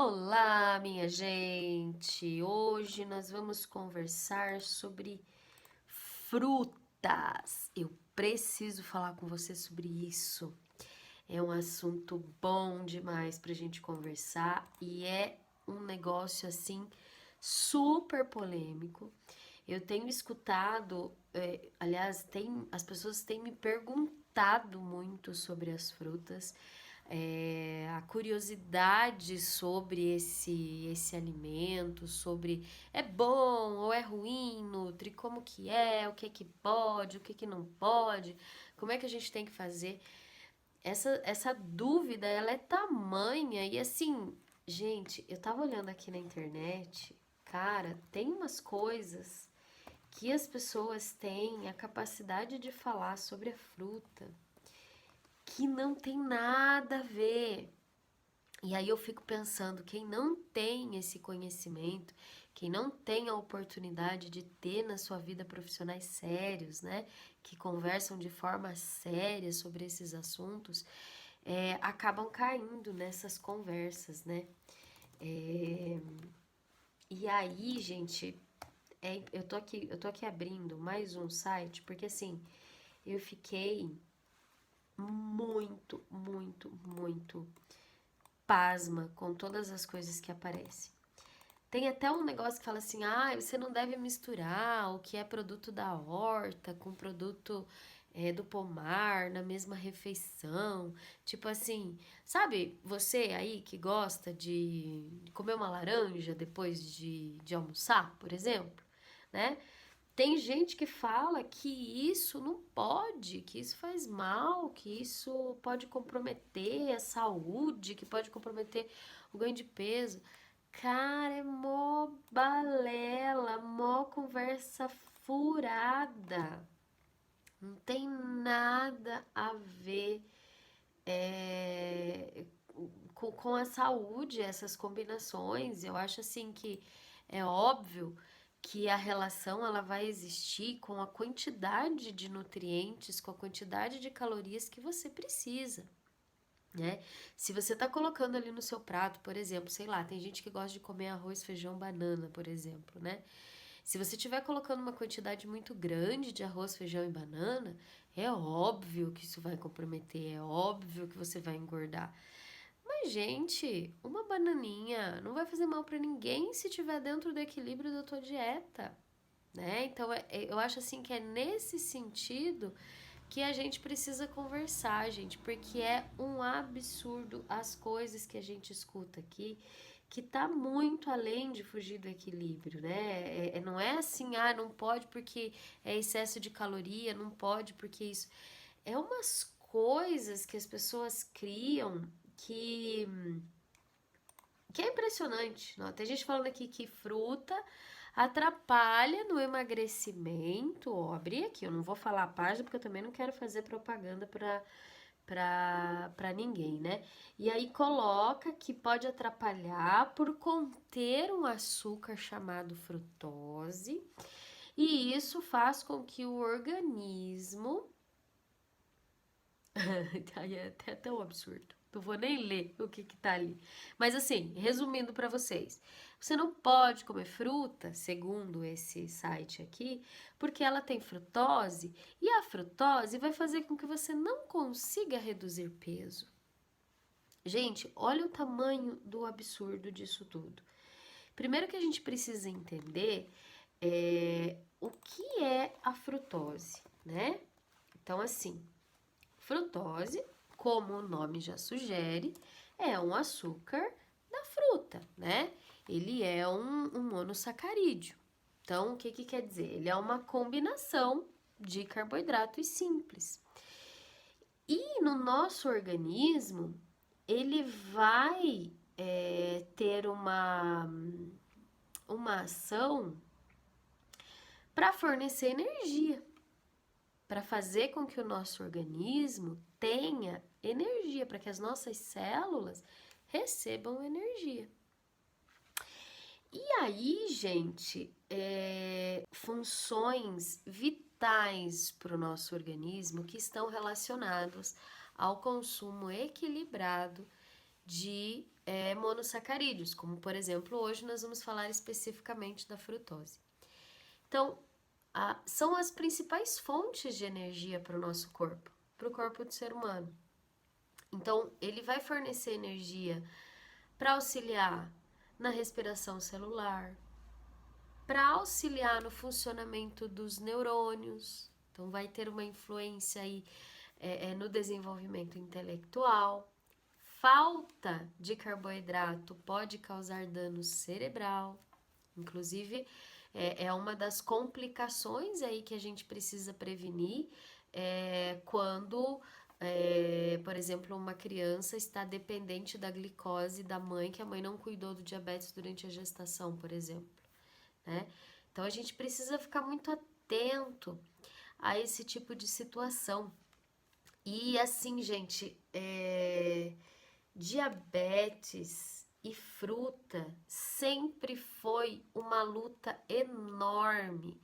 Olá, minha gente! Hoje nós vamos conversar sobre frutas. Eu preciso falar com você sobre isso. É um assunto bom demais pra gente conversar e é um negócio assim super polêmico. Eu tenho escutado, aliás, as pessoas têm me perguntado muito sobre as frutas, a curiosidade sobre esse alimento, sobre é bom ou é ruim, Nutri, como que é, o que pode, o que não pode, como é que a gente tem que fazer. Essa dúvida, ela é tamanha e assim, gente, eu tava olhando aqui na internet, cara, tem umas coisas que as pessoas têm a capacidade de falar sobre a fruta que não tem nada a ver. E aí eu fico pensando, quem não tem esse conhecimento, quem não tem a oportunidade de ter na sua vida profissionais sérios, né, que conversam de forma séria sobre esses assuntos, acabam caindo nessas conversas, né? É, e aí, gente, eu tô aqui abrindo mais um site, porque assim, eu fiquei muito pasma com todas as coisas que aparecem. Tem até um negócio que fala assim: ah, você não deve misturar o que é produto da horta com produto do pomar na mesma refeição. Tipo assim, sabe você aí que gosta de comer uma laranja depois de almoçar, por exemplo, né? Tem gente que fala que isso não pode, que isso faz mal, que isso pode comprometer a saúde, que pode comprometer o ganho de peso. Cara, é mó balela, mó conversa furada. Não tem nada a ver com a saúde, essas combinações. Eu acho assim que é óbvio que a relação ela vai existir com a quantidade de nutrientes, com a quantidade de calorias que você precisa, né? Se você tá colocando ali no seu prato, por exemplo, sei lá, tem gente que gosta de comer arroz, feijão, banana, por exemplo, né? Se você estiver colocando uma quantidade muito grande de arroz, feijão e banana, é óbvio que isso vai comprometer, é óbvio que você vai engordar. Mas, gente, uma bananinha não vai fazer mal para ninguém se estiver dentro do equilíbrio da tua dieta, né? Então, eu acho assim que é nesse sentido que a gente precisa conversar, gente, porque é um absurdo as coisas que a gente escuta aqui, que tá muito além de fugir do equilíbrio, né? Não é assim, ah, não pode porque é excesso de caloria, não pode porque isso. É umas coisas que as pessoas criam que, que é impressionante. Não? Tem gente falando aqui que fruta atrapalha no emagrecimento. Ó, abri aqui, eu não vou falar a página porque eu também não quero fazer propaganda para ninguém, né? E aí coloca que pode atrapalhar por conter um açúcar chamado frutose, e isso faz com que o organismo aí é até tão absurdo. Não vou nem ler o que tá ali. Mas assim, resumindo para vocês, você não pode comer fruta, segundo esse site aqui, porque ela tem frutose e a frutose vai fazer com que você não consiga reduzir peso. Gente, olha o tamanho do absurdo disso tudo. Primeiro que a gente precisa entender o que é a frutose, né? Então, assim, frutose, como o nome já sugere, é um açúcar da fruta, né? Ele é um monossacarídeo. Então, o que que quer dizer? Ele é uma combinação de carboidratos simples. E no nosso organismo, ele vai ter uma ação para fornecer energia, para fazer com que o nosso organismo tenha energia, para que as nossas células recebam energia. E aí, gente, funções vitais para o nosso organismo que estão relacionados ao consumo equilibrado de monossacarídeos, como por exemplo, hoje nós vamos falar especificamente da frutose. Então, são as principais fontes de energia para o nosso corpo, para o corpo do ser humano. Então, ele vai fornecer energia para auxiliar na respiração celular, para auxiliar no funcionamento dos neurônios. Então, vai ter uma influência aí no desenvolvimento intelectual. Falta de carboidrato pode causar dano cerebral, inclusive é uma das complicações aí que a gente precisa prevenir quando, por exemplo, uma criança está dependente da glicose da mãe, que a mãe não cuidou do diabetes durante a gestação, por exemplo, né? Então a gente precisa ficar muito atento a esse tipo de situação. E assim, gente, diabetes e fruta sempre foi uma luta enorme,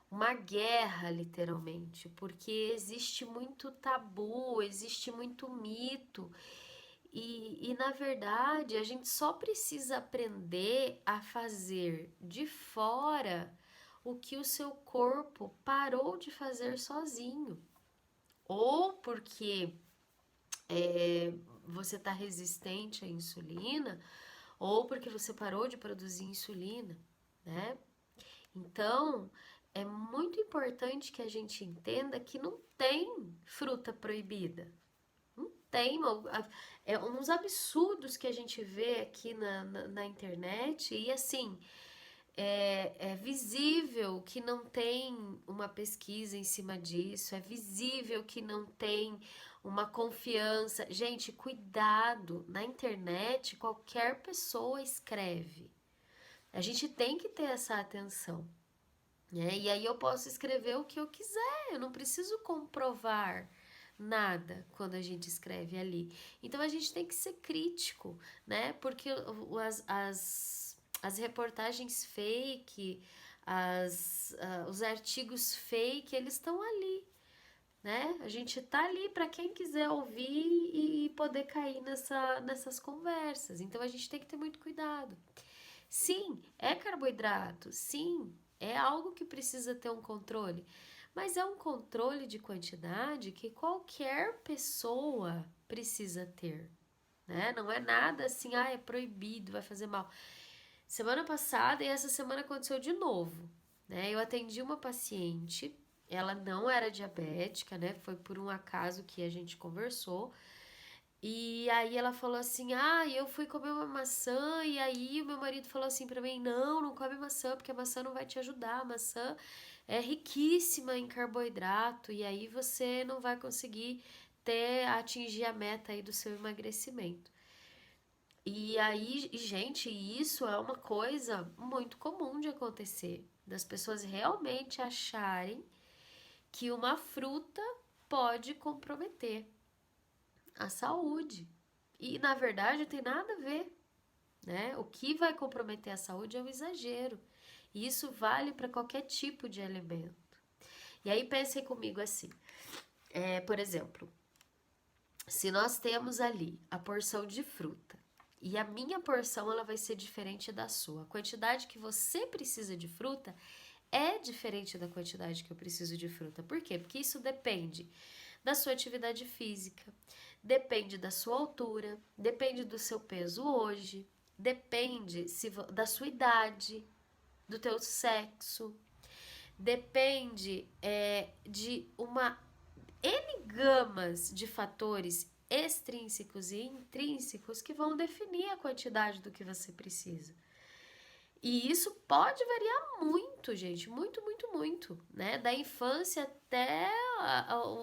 uma guerra, literalmente, porque existe muito tabu, existe muito mito. E na verdade, a gente só precisa aprender a fazer de fora o que o seu corpo parou de fazer sozinho. Ou porque você está resistente à insulina, ou porque você parou de produzir insulina, né? Então, é muito importante que a gente entenda que não tem fruta proibida. Não tem, uns absurdos que a gente vê aqui na internet, e assim, é visível que não tem uma pesquisa em cima disso, é visível que não tem uma confiança. Gente, cuidado, na internet qualquer pessoa escreve. A gente tem que ter essa atenção, né? E aí eu posso escrever o que eu quiser, eu não preciso comprovar nada quando a gente escreve ali. Então a gente tem que ser crítico, né? Porque as reportagens fake, os artigos fake, eles estão ali, né? A gente tá ali para quem quiser ouvir e poder cair nessas conversas. Então a gente tem que ter muito cuidado. Sim, é carboidrato, sim, é algo que precisa ter um controle, mas é um controle de quantidade que qualquer pessoa precisa ter, né? Não é nada assim, é proibido, vai fazer mal. Semana passada e essa semana aconteceu de novo, né? Eu atendi uma paciente, ela não era diabética, né? Foi por um acaso que a gente conversou. E aí ela falou assim, eu fui comer uma maçã, e aí o meu marido falou assim pra mim, não come maçã, porque a maçã não vai te ajudar, a maçã é riquíssima em carboidrato, e aí você não vai conseguir atingir a meta aí do seu emagrecimento. E aí, gente, isso é uma coisa muito comum de acontecer, das pessoas realmente acharem que uma fruta pode comprometer a saúde. E na verdade não tem nada a ver, né? O que vai comprometer a saúde é o exagero. E isso vale para qualquer tipo de alimento. E aí pensem comigo assim, por exemplo, se nós temos ali a porção de fruta e a minha porção ela vai ser diferente da sua, a quantidade que você precisa de fruta é diferente da quantidade que eu preciso de fruta. Por quê? Porque isso depende da sua atividade física, depende da sua altura, depende do seu peso hoje, depende da sua idade, do teu sexo, depende de uma N gamas de fatores extrínsecos e intrínsecos que vão definir a quantidade do que você precisa. E isso pode variar muito, gente, muito, muito, muito, né? Da infância até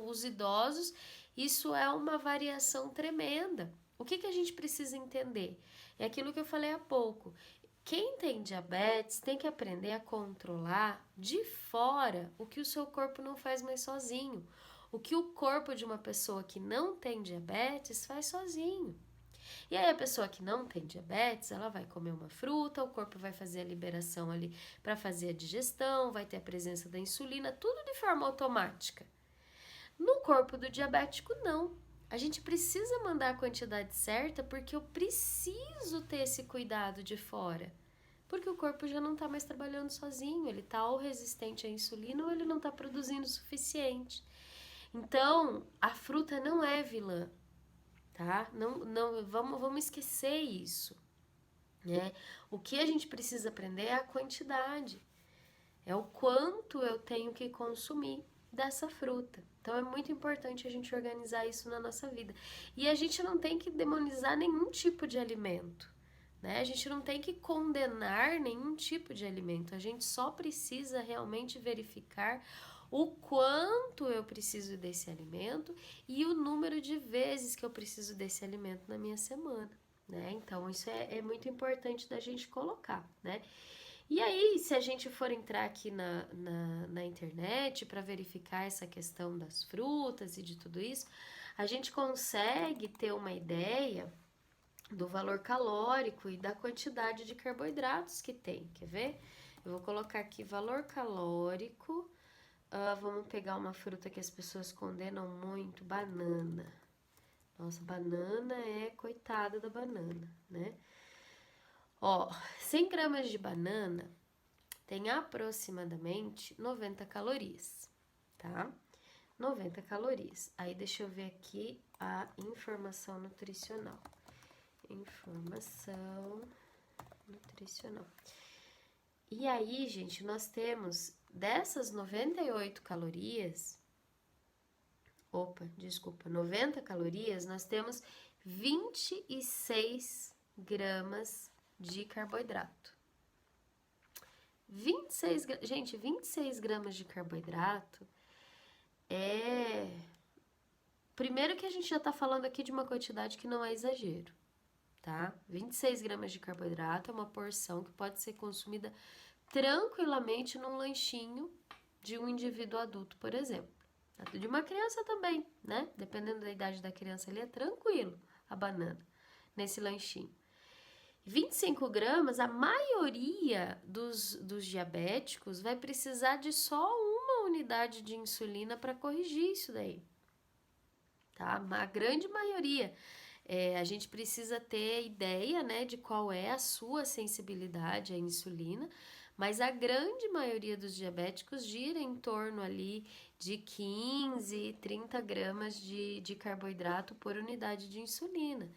os idosos, isso é uma variação tremenda. O que a gente precisa entender? É aquilo que eu falei há pouco. Quem tem diabetes tem que aprender a controlar de fora o que o seu corpo não faz mais sozinho. O que o corpo de uma pessoa que não tem diabetes faz sozinho. E aí a pessoa que não tem diabetes, ela vai comer uma fruta, o corpo vai fazer a liberação ali para fazer a digestão, vai ter a presença da insulina, tudo de forma automática. No corpo do diabético, não. A gente precisa mandar a quantidade certa porque eu preciso ter esse cuidado de fora. Porque o corpo já não tá mais trabalhando sozinho, ele tá ou resistente à insulina ou ele não tá produzindo o suficiente. Então, a fruta não é vilã, tá? Não, vamos esquecer isso, né? O que a gente precisa aprender é a quantidade, é o quanto eu tenho que consumir dessa fruta. Então é muito importante a gente organizar isso na nossa vida. E a gente não tem que demonizar nenhum tipo de alimento, né? A gente não tem que condenar nenhum tipo de alimento. A gente só precisa realmente verificar o quanto eu preciso desse alimento e o número de vezes que eu preciso desse alimento na minha semana, né? Então isso é muito importante da gente colocar, né? E aí, se a gente for entrar aqui na internet para verificar essa questão das frutas e de tudo isso, a gente consegue ter uma ideia do valor calórico e da quantidade de carboidratos que tem. Quer ver? Eu vou colocar aqui valor calórico. Vamos pegar uma fruta que as pessoas condenam muito, banana. Nossa, banana é coitada da banana, né? Ó, 100 gramas de banana tem aproximadamente 90 calorias, tá? 90 calorias. Aí deixa eu ver aqui a informação nutricional. Informação nutricional. E aí, gente, nós temos dessas 98 calorias, 90 calorias, nós temos 26 gramas de carboidrato. 26 gramas de carboidrato Primeiro que a gente já tá falando aqui de uma quantidade que não é exagero, tá? 26 gramas de carboidrato é uma porção que pode ser consumida tranquilamente num lanchinho de um indivíduo adulto, por exemplo. De uma criança também, né? Dependendo da idade da criança ali, é tranquilo a banana nesse lanchinho. 25 gramas, a maioria dos diabéticos vai precisar de só uma unidade de insulina para corrigir isso daí, tá? A grande maioria. A gente precisa ter ideia, né, de qual é a sua sensibilidade à insulina, mas a grande maioria dos diabéticos gira em torno ali de 15, 30 gramas de carboidrato por unidade de insulina.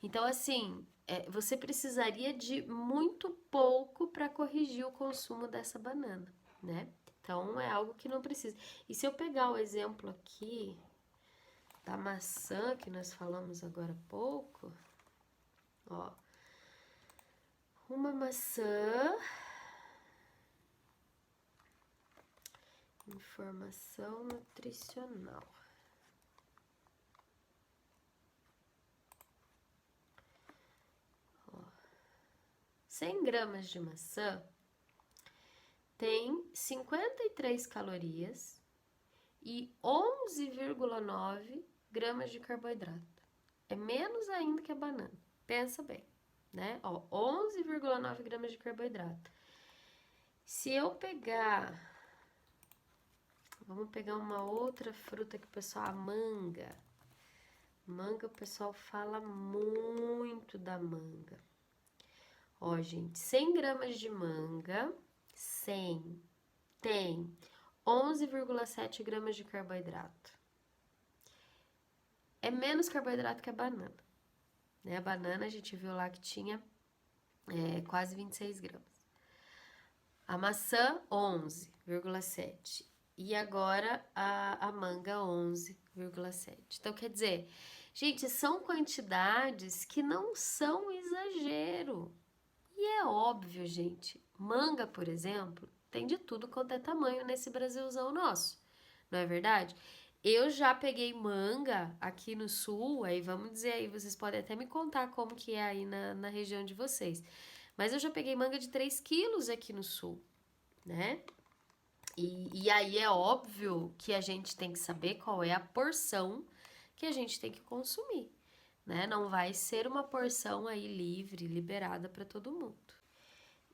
Então, assim, você precisaria de muito pouco para corrigir o consumo dessa banana, né? Então, é algo que não precisa. E se eu pegar o exemplo aqui da maçã que nós falamos agora há pouco, ó, uma maçã, informação nutricional. 100 gramas de maçã tem 53 calorias e 11,9 gramas de carboidrato. É menos ainda que a banana. Pensa bem, né? Ó, 11,9 gramas de carboidrato. Se eu pegar... Vamos pegar uma outra fruta que o pessoal... A manga. Manga, o pessoal fala muito da manga. Ó, gente, 100 gramas de manga, 100, tem 11,7 gramas de carboidrato. É menos carboidrato que a banana, né? A banana a gente viu lá que tinha quase 26 gramas. A maçã, 11,7. E agora a manga, 11,7. Então, quer dizer, gente, são quantidades que não são exagero. E é óbvio, gente, manga, por exemplo, tem de tudo quanto é tamanho nesse Brasilzão nosso, não é verdade? Eu já peguei manga aqui no sul, aí vamos dizer aí, vocês podem até me contar como que é aí na região de vocês. Mas eu já peguei manga de 3 quilos aqui no sul, né? E aí é óbvio que a gente tem que saber qual é a porção que a gente tem que consumir, né? Não vai ser uma porção aí livre, liberada para todo mundo.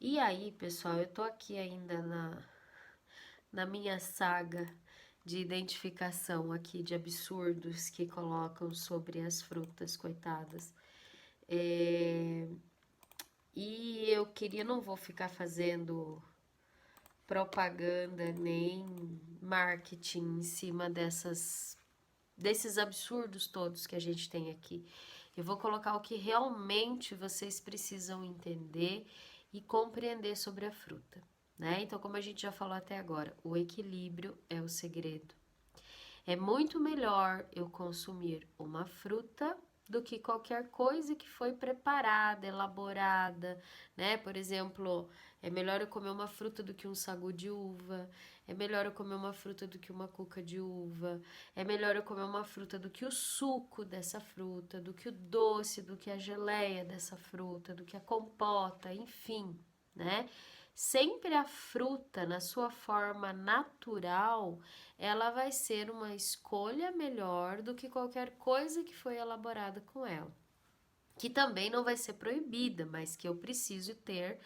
E aí, pessoal, eu tô aqui ainda na minha saga de identificação aqui de absurdos que colocam sobre as frutas, coitadas. E eu queria, não vou ficar fazendo propaganda nem marketing em cima desses absurdos todos que a gente tem aqui. Eu vou colocar o que realmente vocês precisam entender e compreender sobre a fruta, né? Então, como a gente já falou até agora, o equilíbrio é o segredo. É muito melhor eu consumir uma fruta do que qualquer coisa que foi preparada, elaborada, né? Por exemplo, é melhor eu comer uma fruta do que um sagu de uva, é melhor eu comer uma fruta do que uma cuca de uva, é melhor eu comer uma fruta do que o suco dessa fruta, do que o doce, do que a geleia dessa fruta, do que a compota, enfim, né? Sempre a fruta, na sua forma natural, ela vai ser uma escolha melhor do que qualquer coisa que foi elaborada com ela. Que também não vai ser proibida, mas que eu preciso ter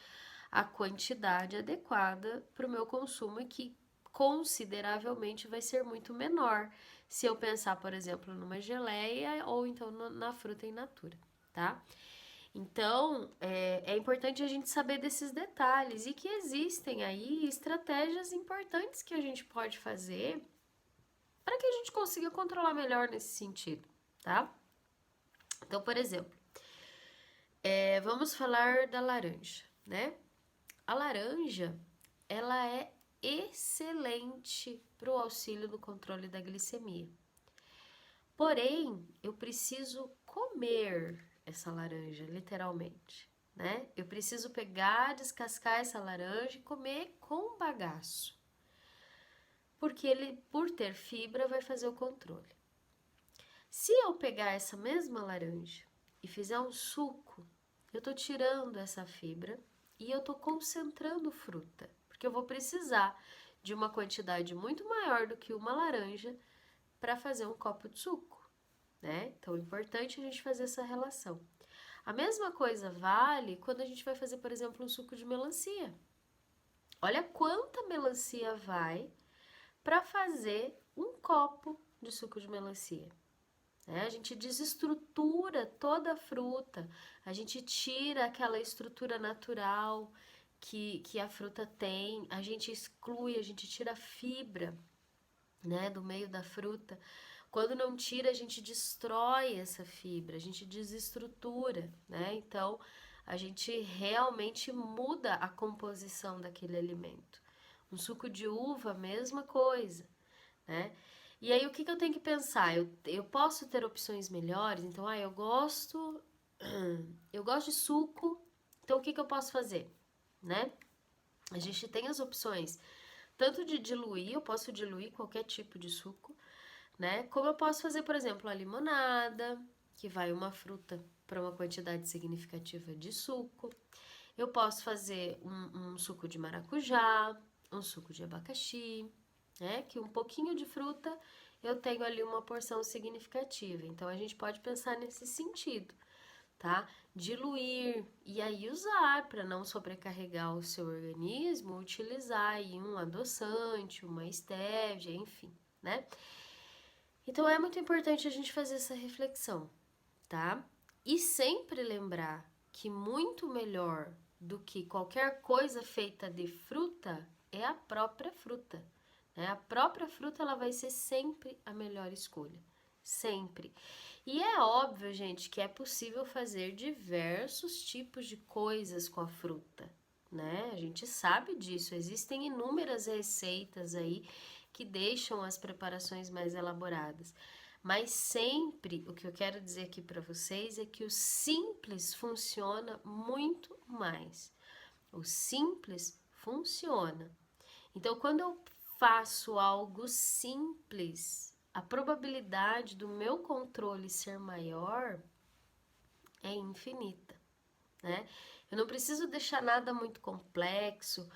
a quantidade adequada para o meu consumo e que consideravelmente vai ser muito menor se eu pensar, por exemplo, numa geleia ou então na fruta in natura, tá? Então, é importante a gente saber desses detalhes e que existem aí estratégias importantes que a gente pode fazer para que a gente consiga controlar melhor nesse sentido, tá? Então, por exemplo, vamos falar da laranja, né? A laranja, ela é excelente para o auxílio no controle da glicemia. Porém, eu preciso comer essa laranja, literalmente, né? Eu preciso pegar, descascar essa laranja e comer com bagaço. Porque ele, por ter fibra, vai fazer o controle. Se eu pegar essa mesma laranja e fizer um suco, eu tô tirando essa fibra e eu tô concentrando fruta, porque eu vou precisar de uma quantidade muito maior do que uma laranja para fazer um copo de suco, né? Então é importante a gente fazer essa relação. A mesma coisa vale quando a gente vai fazer, por exemplo, um suco de melancia. Olha quanta melancia vai para fazer um copo de suco de melancia. A gente desestrutura toda a fruta, a gente tira aquela estrutura natural que a fruta tem, a gente exclui, a gente tira a fibra, né, do meio da fruta. Quando não tira, a gente destrói essa fibra, a gente desestrutura, né? Então, a gente realmente muda a composição daquele alimento. Um suco de uva, mesma coisa, né? E aí, o que eu tenho que pensar? Eu posso ter opções melhores? Então, eu gosto de suco, então o que eu posso fazer, né? A gente tem as opções tanto de diluir, eu posso diluir qualquer tipo de suco, né? Como eu posso fazer, por exemplo, a limonada, que vai uma fruta para uma quantidade significativa de suco. Eu posso fazer um suco de maracujá, um suco de abacaxi, né? Que um pouquinho de fruta eu tenho ali uma porção significativa. Então a gente pode pensar nesse sentido, tá? Diluir e aí usar para não sobrecarregar o seu organismo, utilizar aí um adoçante, uma estévia, enfim, né? Então é muito importante a gente fazer essa reflexão, tá? E sempre lembrar que muito melhor do que qualquer coisa feita de fruta é a própria fruta, né? A própria fruta ela vai ser sempre a melhor escolha, sempre. E é óbvio, gente, que é possível fazer diversos tipos de coisas com a fruta, né? A gente sabe disso, existem inúmeras receitas aí que deixam as preparações mais elaboradas. Mas sempre o que eu quero dizer aqui para vocês é que o simples funciona muito mais. O simples funciona. Então, quando eu faço algo simples, a probabilidade do meu controle ser maior é infinita, né? Eu não preciso deixar nada muito complexo,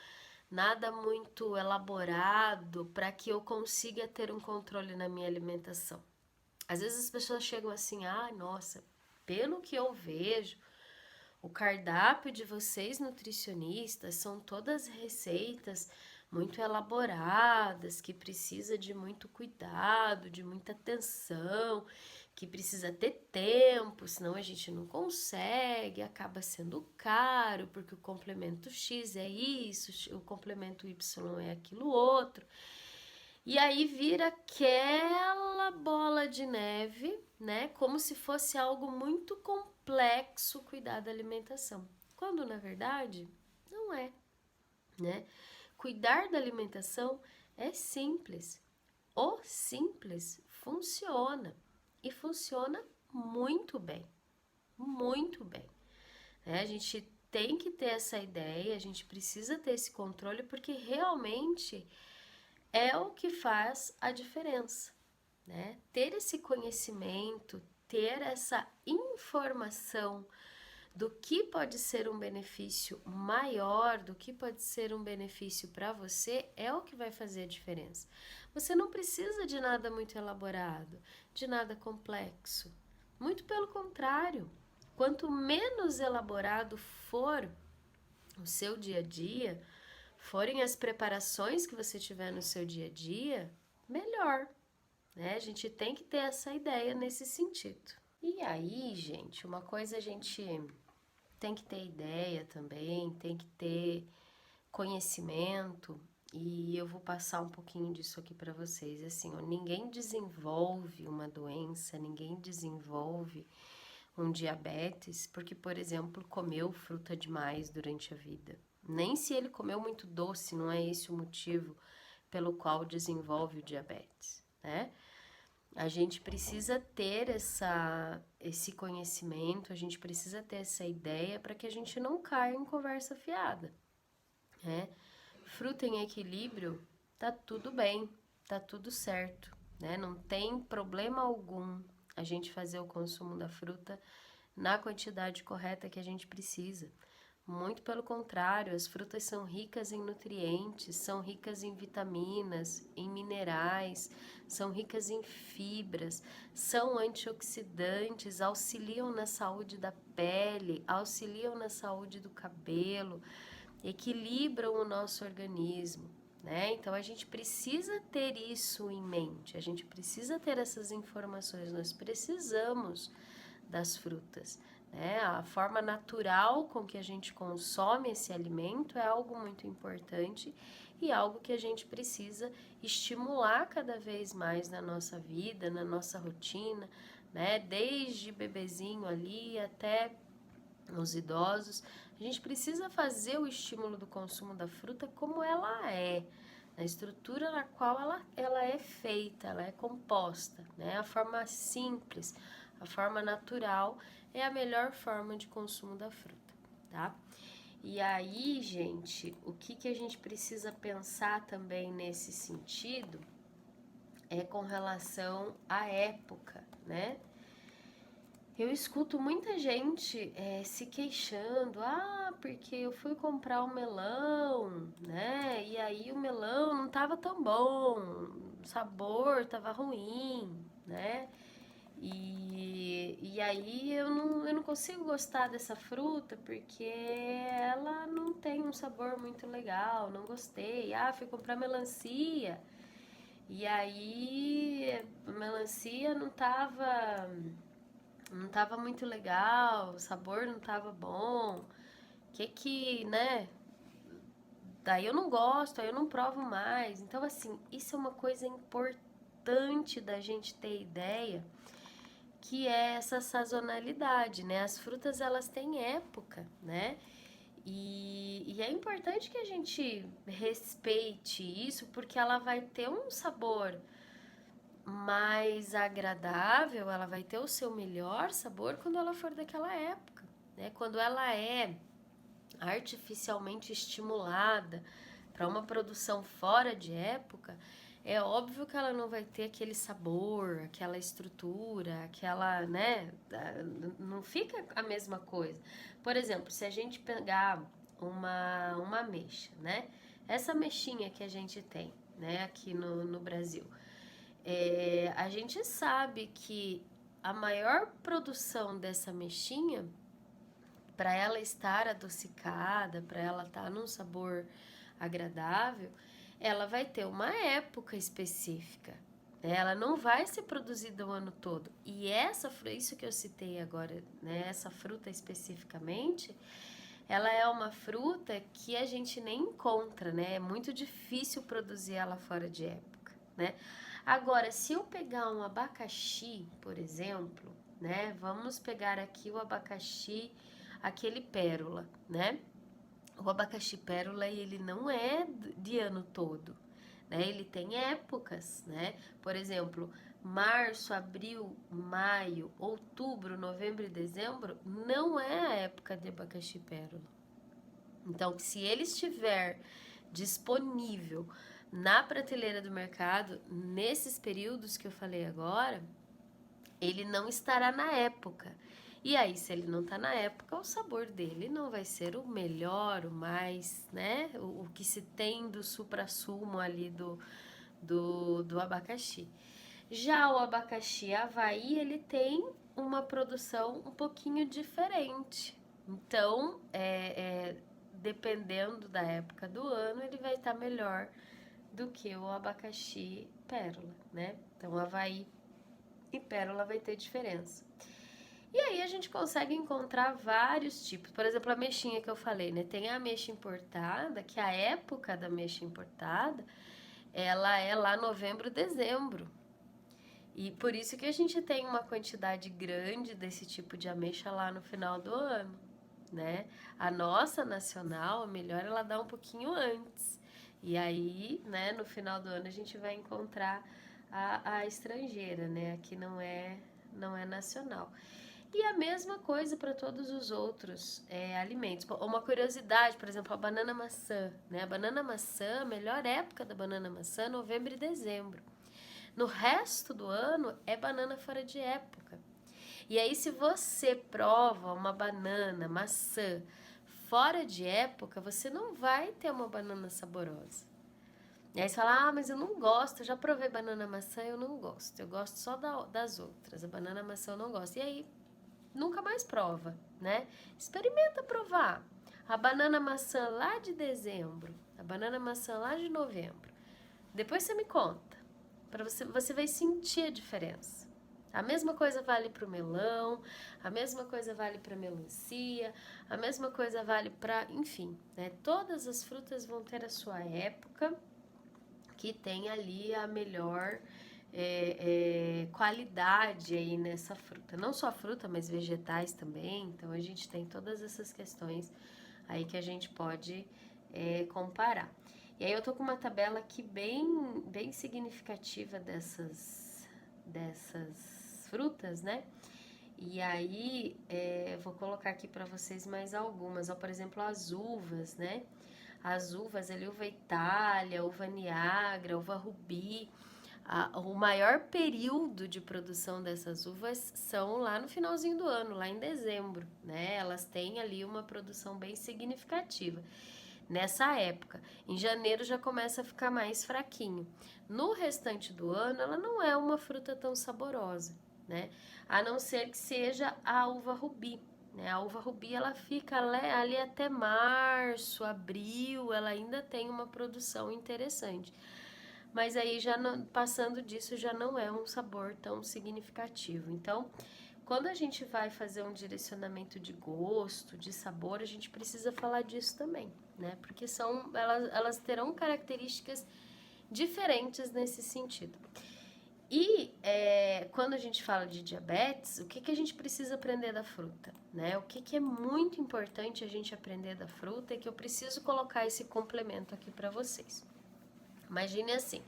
nada muito elaborado para que eu consiga ter um controle na minha alimentação. Às vezes as pessoas chegam assim, nossa, pelo que eu vejo, o cardápio de vocês nutricionistas são todas receitas muito elaboradas, que precisa de muito cuidado, de muita atenção, que precisa ter tempo, senão a gente não consegue, acaba sendo caro, porque o complemento X é isso, o complemento Y é aquilo outro. E aí vira aquela bola de neve, né? Como se fosse algo muito complexo cuidar da alimentação. Quando na verdade não é, né? Cuidar da alimentação é simples. O simples funciona e funciona muito bem, muito bem. Né? A gente tem que ter essa ideia, a gente precisa ter esse controle porque realmente é o que faz a diferença, né? Ter esse conhecimento, ter essa informação do que pode ser um benefício maior, do que pode ser um benefício para você, é o que vai fazer a diferença. Você não precisa de nada muito elaborado, de nada complexo. Muito pelo contrário, quanto menos elaborado for o seu dia a dia, forem as preparações que você tiver no seu dia a dia, melhor, né? A gente tem que ter essa ideia nesse sentido. E aí, gente, uma coisa a gente tem que ter ideia também, tem que ter conhecimento, e eu vou passar um pouquinho disso aqui para vocês. Assim, ó, ninguém desenvolve uma doença, ninguém desenvolve um diabetes porque, por exemplo, comeu fruta demais durante a vida. Nem se ele comeu muito doce, não é esse o motivo pelo qual desenvolve o diabetes, né? A gente precisa ter esse conhecimento, a gente precisa ter essa ideia para que a gente não caia em conversa fiada, né? Fruta em equilíbrio, tá tudo bem, tá tudo certo, né? Não tem problema algum a gente fazer o consumo da fruta na quantidade correta que a gente precisa. Muito pelo contrário, as frutas são ricas em nutrientes, são ricas em vitaminas, em minerais, são ricas em fibras, são antioxidantes, auxiliam na saúde da pele, auxiliam na saúde do cabelo, equilibram o nosso organismo, né? Então a gente precisa ter isso em mente, a gente precisa ter essas informações, nós precisamos das frutas, né? A forma natural com que a gente consome esse alimento é algo muito importante e algo que a gente precisa estimular cada vez mais na nossa vida, na nossa rotina, né? Desde bebezinho ali até os idosos, a gente precisa fazer o estímulo do consumo da fruta como ela é, na estrutura na qual ela é feita, ela é composta, né? A forma simples, a forma natural é a melhor forma de consumo da fruta, tá? E aí, gente, o que a gente precisa pensar também nesse sentido é com relação à época, né? Eu escuto muita gente se queixando, porque eu fui comprar um melão, né? E aí o melão não tava tão bom, o sabor tava ruim, né? E aí eu não consigo gostar dessa fruta porque ela não tem um sabor muito legal, não gostei. Fui comprar melancia. E aí a melancia não tava muito legal, o sabor não tava bom. Né? Daí eu não gosto, aí eu não provo mais. Então, assim, isso é uma coisa importante da gente ter ideia, que é essa sazonalidade, né? As frutas, elas têm época, né? E é importante que a gente respeite isso, porque ela vai ter um sabor mais agradável, ela vai ter o seu melhor sabor quando ela for daquela época, né? Quando ela é artificialmente estimulada para uma produção fora de época, é óbvio que ela não vai ter aquele sabor, aquela estrutura, aquela, né? Não fica a mesma coisa. Por exemplo, se a gente pegar uma ameixa, né? Essa ameixinha que a gente tem, né, aqui no Brasil, a gente sabe que a maior produção dessa ameixinha, para ela estar adocicada, para ela estar num sabor agradável, ela vai ter uma época específica, né? Ela não vai ser produzida o ano todo. E isso que eu citei agora, né? Essa fruta especificamente, ela é uma fruta que a gente nem encontra, né? É muito difícil produzir ela fora de época, né? Agora, se eu pegar um abacaxi, por exemplo, né? Vamos pegar aqui o abacaxi, aquele pérola, né? O abacaxi pérola, ele não é de ano todo, né? Ele tem épocas, né? Por exemplo, março, abril, maio, outubro, novembro e dezembro não é a época de abacaxi pérola. Então, se ele estiver disponível na prateleira do mercado, nesses períodos que eu falei agora, ele não estará na época. E aí, se ele não tá na época, o sabor dele não vai ser o melhor, o mais, né? O que se tem do suprassumo ali do abacaxi. Já o abacaxi Havaí, ele tem uma produção um pouquinho diferente. Então, dependendo da época do ano, ele vai estar melhor do que o abacaxi pérola, né? Então, Havaí e pérola vai ter diferença. E aí a gente consegue encontrar vários tipos. Por exemplo, a ameixinha que eu falei, né? Tem a ameixa importada, que a época da ameixa importada, ela é lá novembro, dezembro. E por isso que a gente tem uma quantidade grande desse tipo de ameixa lá no final do ano, né? A nossa nacional, melhor ela dá um pouquinho antes. E aí, né, no final do ano a gente vai encontrar a estrangeira, né? Aqui não é nacional. E a mesma coisa para todos os outros alimentos. Uma curiosidade, por exemplo, a banana maçã, né? A banana maçã, a melhor época da banana maçã, novembro e dezembro. No resto do ano é banana fora de época. E aí, se você prova uma banana, maçã, fora de época, você não vai ter uma banana saborosa. E aí você fala, mas eu não gosto, eu já provei banana maçã, eu não gosto. Eu gosto só das outras, a banana maçã eu não gosto. E aí, nunca mais prova, né? Experimenta provar a banana maçã lá de dezembro, a banana maçã lá de novembro. Depois você me conta, para você vai sentir a diferença. A mesma coisa vale para o melão, a mesma coisa vale para a melancia, a mesma coisa vale para, enfim, né? Todas as frutas vão ter a sua época, que tem ali a melhor qualidade aí nessa fruta. Não só fruta, mas vegetais também. Então a gente tem todas essas questões aí que a gente pode comparar. E aí eu tô com uma tabela aqui bem significativa dessas frutas, né? E aí vou colocar aqui para vocês mais algumas. Ó, por exemplo, as uvas, né? As uvas ali, uva Itália, uva Niagara, uva Rubi. O maior período de produção dessas uvas são lá no finalzinho do ano, lá em dezembro, né? Elas têm ali uma produção bem significativa nessa época. Em janeiro já começa a ficar mais fraquinho. No restante do ano, ela não é uma fruta tão saborosa, né? A não ser que seja a uva Rubi. Né? A uva Rubi ela fica ali até março, abril, ela ainda tem uma produção interessante. Mas aí já não, passando disso já não é um sabor tão significativo. Então, quando a gente vai fazer um direcionamento de gosto, de sabor, a gente precisa falar disso também, né? Porque elas terão características diferentes nesse sentido. E quando a gente fala de diabetes, o que a gente precisa aprender da fruta? Né? O que é muito importante a gente aprender da fruta é que eu preciso colocar esse complemento aqui para vocês. Imagine assim,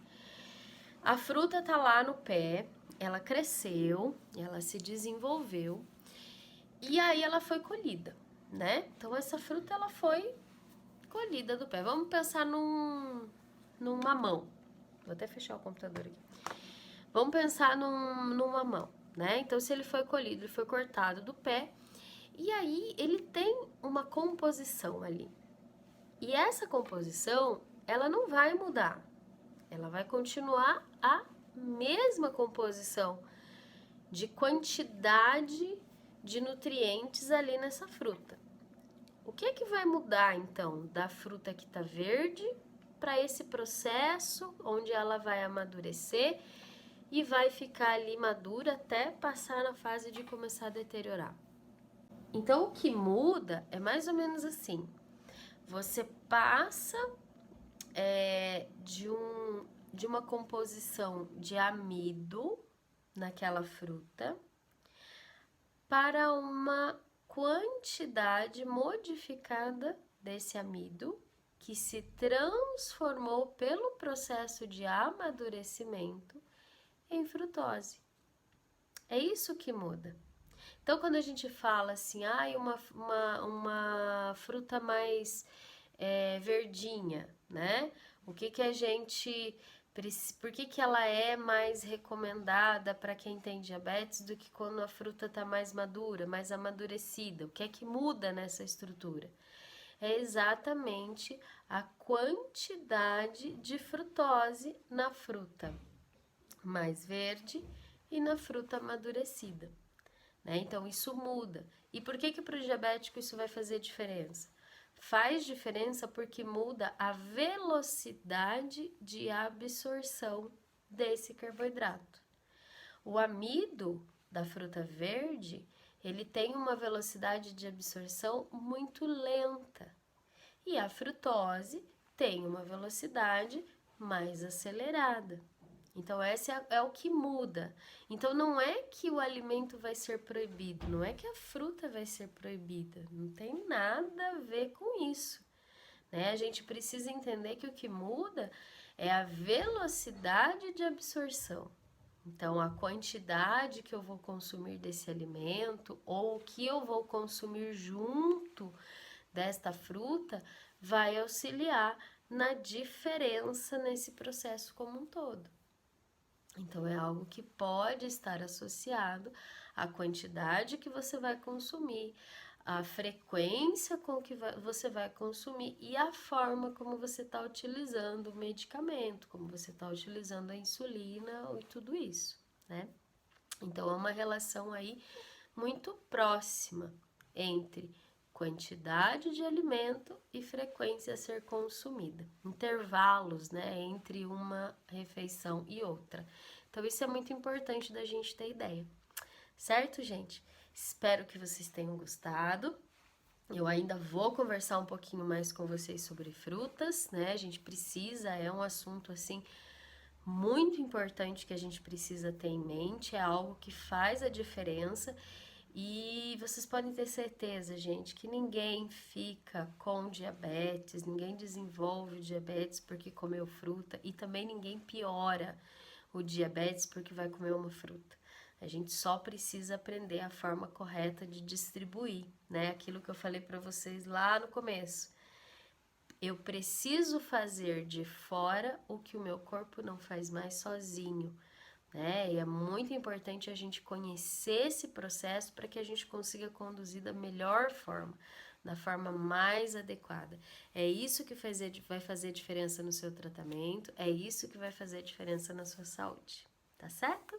a fruta tá lá no pé, ela cresceu, ela se desenvolveu e aí ela foi colhida, né? Então essa fruta ela foi colhida do pé. Vamos pensar num mamão. Vou até fechar o computador aqui. Vamos pensar num mamão, né? Então se ele foi colhido, ele foi cortado do pé e aí ele tem uma composição ali. E essa composição, ela não vai mudar. Ela vai continuar a mesma composição de quantidade de nutrientes ali nessa fruta. O que é que vai mudar então da fruta que tá verde para esse processo onde ela vai amadurecer e vai ficar ali madura até passar na fase de começar a deteriorar. Então, o que muda é mais ou menos assim: você passa de uma composição de amido naquela fruta para uma quantidade modificada desse amido que se transformou pelo processo de amadurecimento em frutose. É isso que muda. Então, quando a gente fala assim, uma fruta mais verdinha, né? O que a gente... Por que ela é mais recomendada para quem tem diabetes do que quando a fruta está mais madura, mais amadurecida? O que é que muda nessa estrutura? É exatamente a quantidade de frutose na fruta mais verde e na fruta amadurecida, né? Então, isso muda. E por que para o diabético isso vai fazer diferença? Faz diferença porque muda a velocidade de absorção desse carboidrato. O amido da fruta verde, ele tem uma velocidade de absorção muito lenta. E a frutose tem uma velocidade mais acelerada. Então, esse é o que muda. Então, não é que o alimento vai ser proibido, não é que a fruta vai ser proibida, não tem nada a ver com isso, né? A gente precisa entender que o que muda é a velocidade de absorção. Então, a quantidade que eu vou consumir desse alimento ou o que eu vou consumir junto desta fruta vai auxiliar na diferença nesse processo como um todo. Então, é algo que pode estar associado à quantidade que você vai consumir, à frequência com que você vai consumir e a forma como você está utilizando o medicamento, como você está utilizando a insulina e tudo isso, né? Então, é uma relação aí muito próxima entre quantidade de alimento e frequência a ser consumida, intervalos, né, entre uma refeição e outra. Então, isso é muito importante da gente ter ideia, certo, gente? Espero que vocês tenham gostado. Eu ainda vou conversar um pouquinho mais com vocês sobre frutas, né? A gente precisa, é um assunto assim muito importante que a gente precisa ter em mente, é algo que faz a diferença. E vocês podem ter certeza, gente, que ninguém fica com diabetes, ninguém desenvolve diabetes porque comeu fruta e também ninguém piora o diabetes porque vai comer uma fruta. A gente só precisa aprender a forma correta de distribuir, né? Aquilo que eu falei para vocês lá no começo. Eu preciso fazer de fora o que o meu corpo não faz mais sozinho, né? E é muito importante a gente conhecer esse processo para que a gente consiga conduzir da melhor forma, da forma mais adequada. É isso que vai fazer diferença no seu tratamento, é isso que vai fazer diferença na sua saúde, tá certo?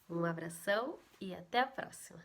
Um abração e até a próxima!